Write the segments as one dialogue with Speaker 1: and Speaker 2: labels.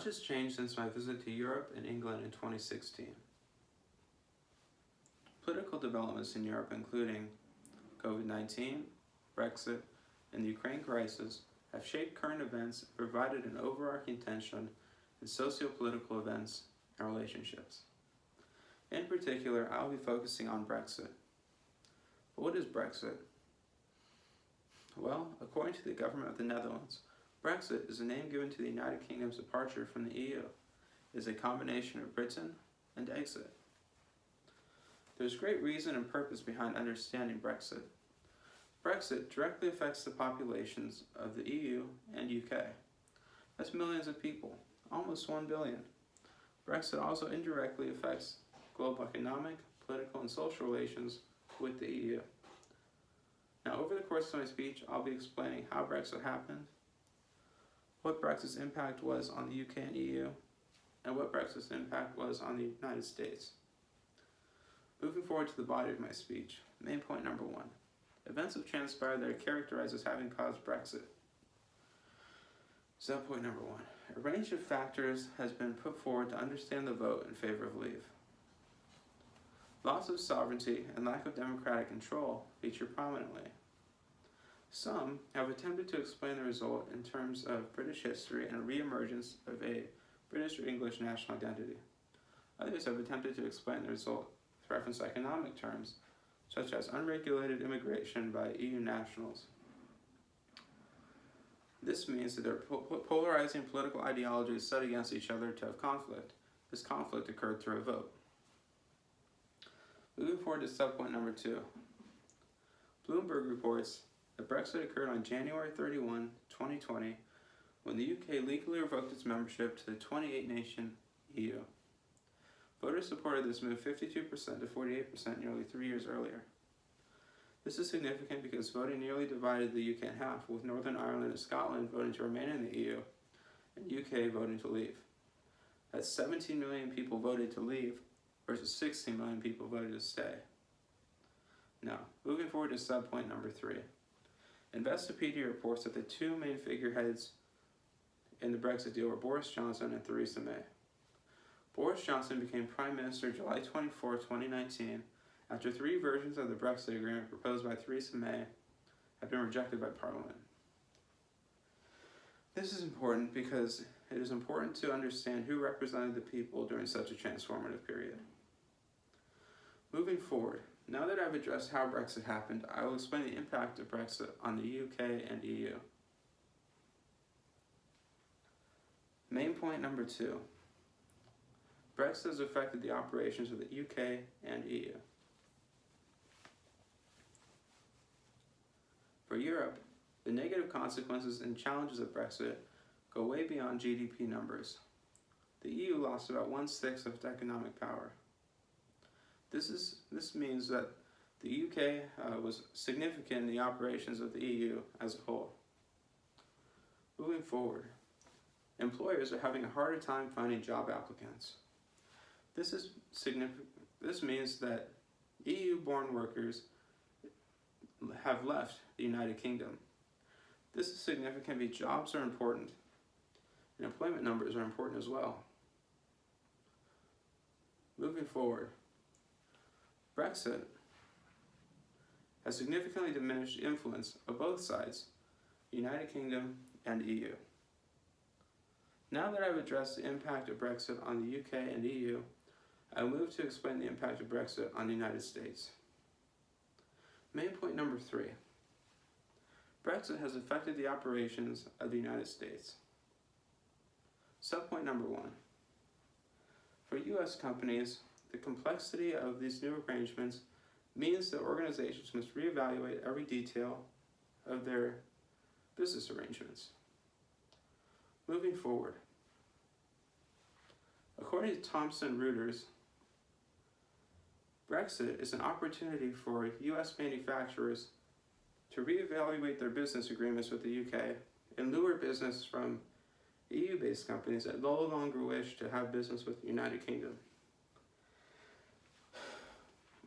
Speaker 1: Much has changed since my visit to Europe and England in 2016. Political developments in Europe, including COVID-19, Brexit, and the Ukraine crisis, have shaped current events and provided an overarching tension in socio-political events and relationships. In particular, I'll be focusing on Brexit. But what is Brexit? Well, according to the government of the Netherlands, Brexit is a name given to the United Kingdom's departure from the EU. It is a combination of Britain and exit. There's great reason and purpose behind understanding Brexit. Brexit directly affects the populations of the EU and UK. That's millions of people, almost 1 billion. Brexit also indirectly affects global economic, political, and social relations with the EU. Now, over the course of my speech, I'll be explaining how Brexit happened, what Brexit's impact was on the UK and EU, and what Brexit's impact was on the United States. Moving forward to the body of my speech, main point number 1. Events have transpired that are characterized as having caused Brexit. Subpoint number 1. A range of factors has been put forward to understand the vote in favor of leave. Loss of sovereignty and lack of democratic control feature prominently. Some have attempted to explain the result in terms of British history and a re-emergence of a British or English national identity. Others have attempted to explain the result with reference to economic terms, such as unregulated immigration by EU nationals. This means that their polarizing political ideologies set against each other to have conflict. This conflict occurred through a vote. Moving forward to subpoint number 2. Bloomberg reports that Brexit occurred on January 31, 2020, when the UK legally revoked its membership to the 28-nation EU. Voters supported this move 52% to 48% nearly 3 years earlier. This is significant because voting nearly divided the UK in half, with Northern Ireland and Scotland voting to remain in the EU and UK voting to leave. That's 17 million people voted to leave versus 16 million people voted to stay. Now, moving forward to subpoint number 3. Investopedia reports that the two main figureheads in the Brexit deal were Boris Johnson and Theresa May. Boris Johnson became Prime Minister July 24, 2019, after 3 versions of the Brexit agreement proposed by Theresa May had been rejected by Parliament. This is important because it is important to understand who represented the people during such a transformative period. Moving forward, now that I've addressed how Brexit happened, I will explain the impact of Brexit on the UK and EU. Main point number 2. Brexit has affected the operations of the UK and EU. For Europe, the negative consequences and challenges of Brexit go way beyond GDP numbers. The EU lost about 1/6 of its economic power. This means that the UK was significant in the operations of the EU as a whole. Moving forward, employers are having a harder time finding job applicants. This means that EU-born workers have left the United Kingdom. This is significant because jobs are important, and employment numbers are important as well. Moving forward, Brexit has significantly diminished the influence of both sides, the United Kingdom and EU. Now that I've addressed the impact of Brexit on the UK and EU, I will move to explain the impact of Brexit on the United States. Main point number 3. Brexit has affected the operations of the United States. Subpoint number 1. For U.S. companies, the complexity of these new arrangements means that organizations must reevaluate every detail of their business arrangements. Moving forward, according to Thomson Reuters, Brexit is an opportunity for U.S. manufacturers to reevaluate their business agreements with the UK and lure business from EU-based companies that no longer wish to have business with the United Kingdom.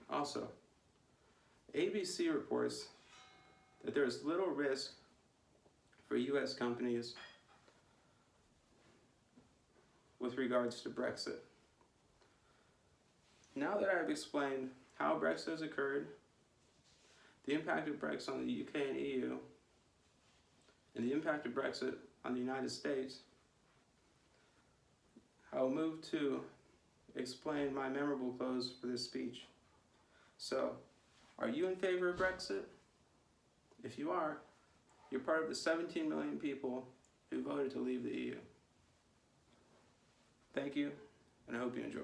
Speaker 1: Also, ABC reports that there is little risk for U.S. companies with regards to Brexit. Now that I have explained how Brexit has occurred, the impact of Brexit on the UK and EU, and the impact of Brexit on the United States, I will move to explain my memorable close for this speech. So, are you in favor of Brexit? If you are, you're part of the 17 million people who voted to leave the EU. Thank you, and I hope you enjoy.